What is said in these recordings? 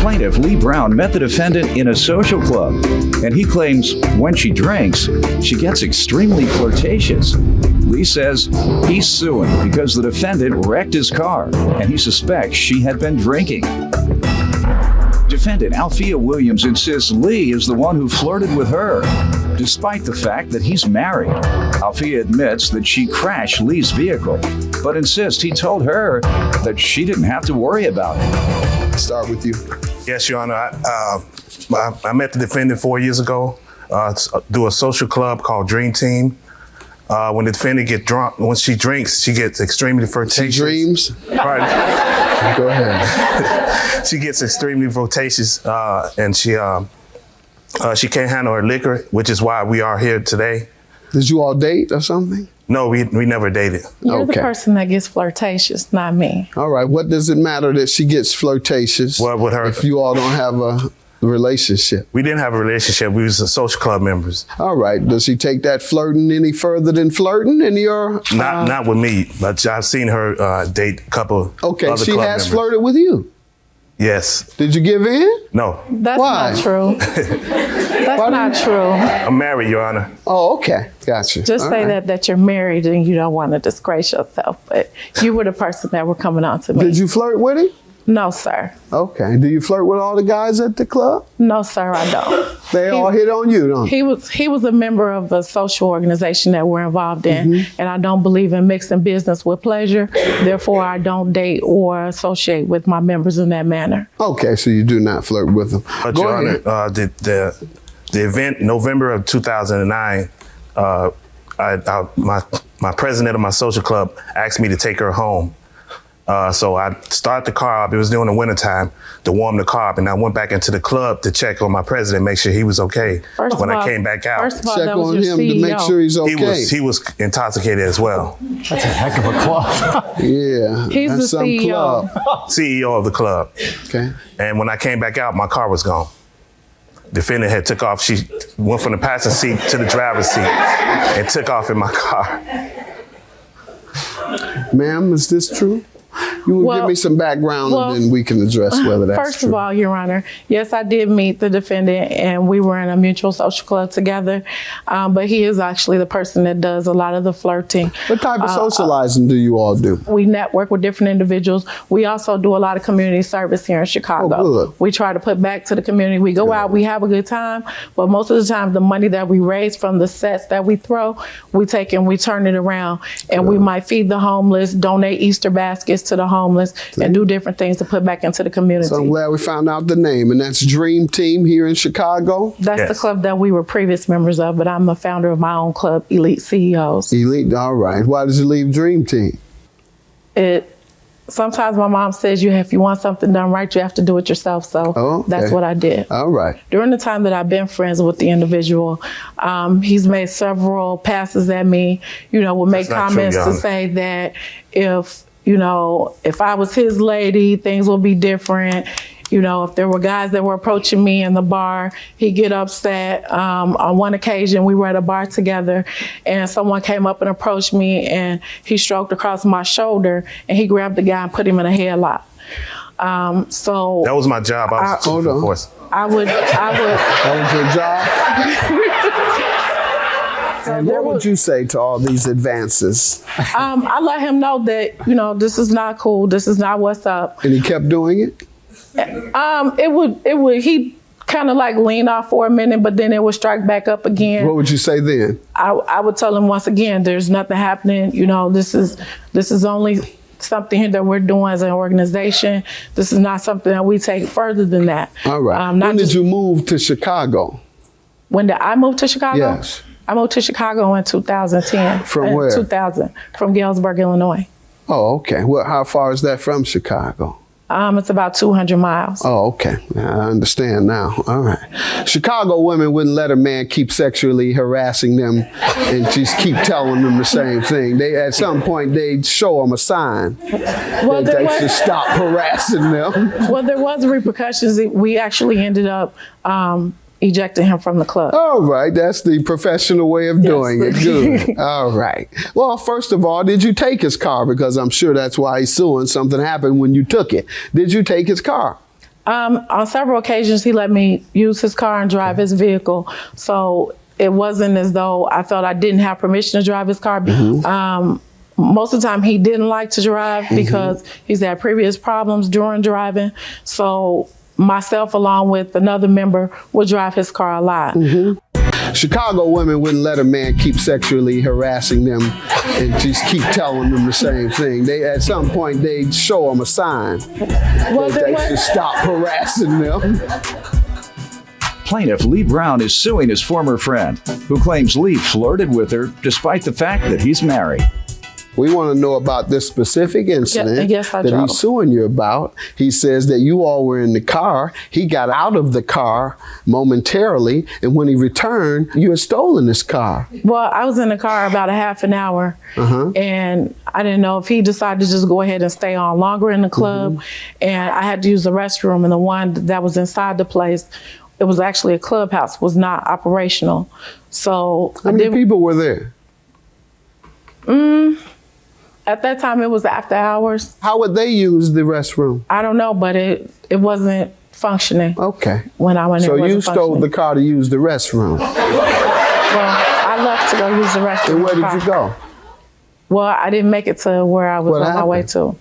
Plaintiff Lee Brown met the defendant in a social club, and he claims when she drinks, she gets extremely flirtatious. Lee says he's suing because the defendant wrecked his car, and he suspects she had been drinking. Defendant Althea Williams insists Lee is the one who flirted with her, despite the fact that he's married. Althea admits that she crashed Lee's vehicle, but insists he told her that she didn't have to worry about it. Start with you. Yes, Your Honor. I met the defendant 4 years ago through a social club called Dream Team. When the defendant gets drunk, when she drinks, she gets extremely flirtatious. She dreams? Right. Go ahead. She gets extremely flirtatious, and she can't handle her liquor, which is why we are here today. Did you all date or something? No, we never dated. You're the person that gets flirtatious, not me. All right. What does it matter that she gets flirtatious? What with her? If you all don't have a relationship. We didn't have a relationship. We was social club members. All right. Does she take that flirting any further than flirting in your? Not with me, but I've seen her date a couple. Okay, other she club has members. flirted with you. Yes. Did you give in? No. That's Why? not true. That's not true. I'm married, Your Honor. Oh, okay. Gotcha. Just All say right. that you're married and you don't want to disgrace yourself, but you were the person that were coming on to me. Did you flirt with him? No, sir. Okay. Do you flirt with all the guys at the club? No, sir, I don't. They all hit on you, don't they? He was a member of a social organization that we're involved in, and I don't believe in mixing business with pleasure. Therefore, I don't date or associate with my members in that manner. Okay, so you do not flirt with them. But Go Your ahead. Honor, the event, November of 2009, my president of my social club asked me to take her home. So I started the car up. It was during the wintertime to warm the car up. And I went back into the club to check on my president, make sure he was okay. When I came back out, First of all, Check that was on your him to make CEO. sure he's okay. he was intoxicated as well. That's a heck of a club. Yeah. He's that's the some CEO. club. CEO of the club. Okay. And when I came back out, my car was gone. Defendant had took off. She went from the passenger seat to the driver's seat and took off in my car. Ma'am, is this true? You will give me some background and then we can address whether that's First true. of all, Your Honor, yes, I did meet the defendant and we were in a mutual social club together. But he is actually the person that does a lot of the flirting. What type of socializing do you all do? We network with different individuals. We also do a lot of community service here in Chicago. Oh, good. We try to put back to the community. We go out, we have a good time, but most of the time the money that we raise from the sets that we throw, we take and we turn it around and we might feed the homeless, donate Easter baskets to the homeless, and do different things to put back into the community. So I'm glad we found out the name, and that's Dream Team here in Chicago. That's the club that we were previous members of, but I'm a founder of my own club, Elite CEOs. Elite, all right. Why did you leave Dream Team? Sometimes my mom says if you want something done right, you have to do it yourself. So that's what I did. All right. During the time that I've been friends with the individual, he's made several passes at me, would make comments to say that if I was his lady, things would be different. If there were guys that were approaching me in the bar, he'd get upset. On one occasion, we were at a bar together and someone came up and approached me and he stroked across my shoulder and he grabbed the guy and put him in a headlock. So that was my job. I was hold on. force. I would. That was your job? And what would you say to all these advances? I let him know that, this is not cool. This is not what's up. And he kept doing it? He kind of like lean off for a minute, but then it would strike back up again. What would you say then? I would tell him once again, there's nothing happening. This is only something here that we're doing as an organization. This is not something that we take further than that. All right. When did you move to Chicago? When did I move to Chicago? Yes. I moved to Chicago in 2010. From where? 2000, from Galesburg, Illinois. Oh, okay. Well, how far is that from Chicago? It's about 200 miles. Oh, okay. I understand now. All right. Chicago women wouldn't let a man keep sexually harassing them and just keep telling them the same thing. They, at some point, they'd show them a sign that they should stop harassing them. Well, there was repercussions. We actually ended up ejecting him from the club. All right. That's the professional way of doing it. Good. All right. Well, first of all, did you take his car? Because I'm sure that's why he's suing. Something happened when you took it. Did you take his car? On several occasions, he let me use his car and drive his vehicle. So it wasn't as though I felt I didn't have permission to drive his car. Most of the time, he didn't like to drive because he's had previous problems during driving. So myself, along with another member, would drive his car a lot. Chicago women wouldn't let a man keep sexually harassing them and just keep telling them the same thing. They, at some point, they'd show them a sign that they should stop harassing them. Plaintiff Lee Brown is suing his former friend, who claims Lee flirted with her despite the fact that he's married. We want to know about this specific incident that he's suing you about. He says that you all were in the car. He got out of the car momentarily, and when he returned, you had stolen his car. Well, I was in the car about a half an hour, and I didn't know if he decided to just go ahead and stay on longer in the club, and I had to use the restroom, and the one that was inside the place, it was actually a clubhouse, was not operational. So how many people were there? At that time, it was after hours. How would they use the restroom? I don't know, but it wasn't functioning. Okay. When I went in, so you stole the car to use the restroom? Well, I left to go use the restroom. And where did you go? Well, I didn't make it to where I was on my way to.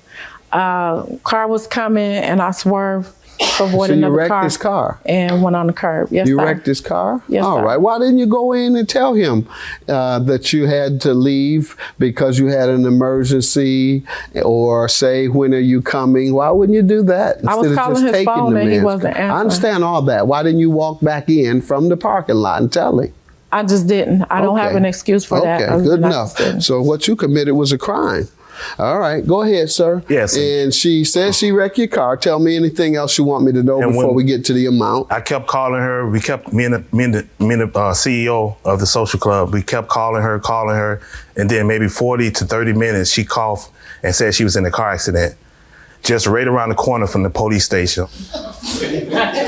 Car was coming, and I swerved to avoid another car. So you wrecked his car? And went on the curb. Yes, you wrecked his car? Yes, all right. Why didn't you go in and tell him that you had to leave because you had an emergency, or say, when are you coming? Why wouldn't you do that? I was calling his phone and he wasn't answering. I understand all that. Why didn't you walk back in from the parking lot and tell him? I just didn't. I don't have an excuse for that. Okay, good enough. So what you committed was a crime. All right, go ahead, sir. Yes. And she says she wrecked your car. Tell me anything else you want me to know before we get to the amount. I kept calling her. We kept, me and the CEO of the social club, we kept calling her. And then maybe 40 to 30 minutes, she called and said she was in a car accident, just right around the corner from the police station.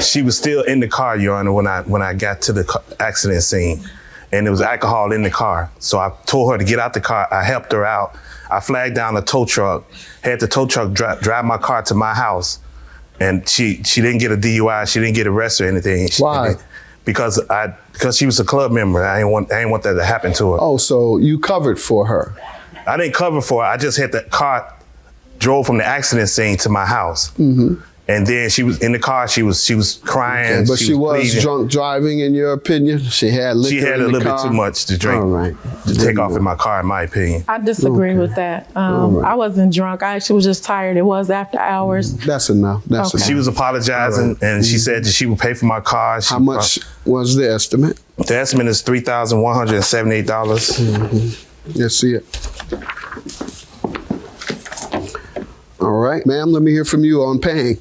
She was still in the car, Your Honor, when I got to the accident scene. And there was alcohol in the car. So I told her to get out the car. I helped her out. I flagged down a tow truck, had the tow truck drive my car to my house. And she didn't get a DUI. She didn't get arrested or anything. Why? Because she was a club member. I didn't want that to happen to her. Oh, so you covered for her? I didn't cover for her. I just had the car, drove from the accident scene to my house. And then she was in the car. She was crying. Okay, but she was pleading. Drunk driving, in your opinion? She had liquor in the car? She had a little bit too much to drink. All right. To take off in my car, in my opinion. I disagree with that. I wasn't drunk. I actually was just tired. It was after hours. That's enough. That's enough. She was apologizing, and she said that she would pay for my car. How much was the estimate? The estimate is $3,178. Let's see it. All right, ma'am, let me hear from you on paying.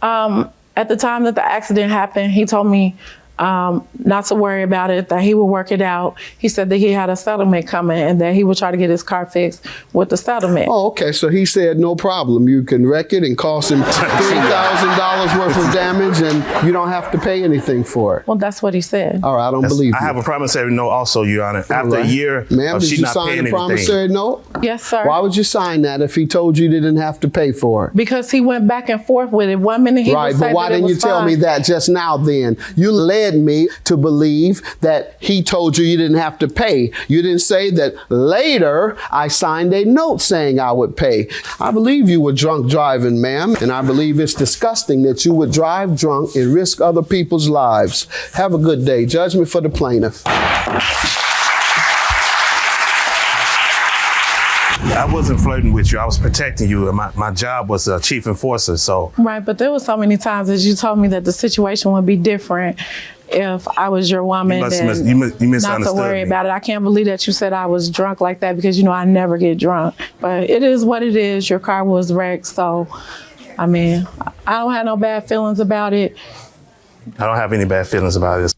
At the time that the accident happened, he told me not to worry about it, that he would work it out. He said that he had a settlement coming and that he would try to get his car fixed with the settlement. Oh, okay. So he said, no problem. You can wreck it and cost him $3,000 worth of damage, and you don't have to pay anything for it. Well, that's what he said. All right, I don't believe you. I have a promissory note also, Your Honor. After a year of she not paying anything. Ma'am, did you sign a promissory note? Yes, sir. Why would you sign that if he told you didn't have to pay for it? Because he went back and forth with it. 1 minute he would say but why didn't you tell me that just now then? You led me to believe that he told you didn't have to pay. You didn't say that later I signed a note saying I would pay. I believe you were drunk driving, ma'am, and I believe it's disgusting that you would drive drunk and risk other people's lives. Have a good day. Judgment for the plaintiff. I wasn't flirting with you. I was protecting you. My job was a chief enforcer, so. Right, but there was so many times that you told me that the situation would be different if I was your woman. You misunderstood not to worry me. about it. I can't believe that you said I was drunk like that, because you know I never get drunk. But it is what it is. Your car was wrecked, so I mean, I don't have no bad feelings about it. I don't have any bad feelings about this.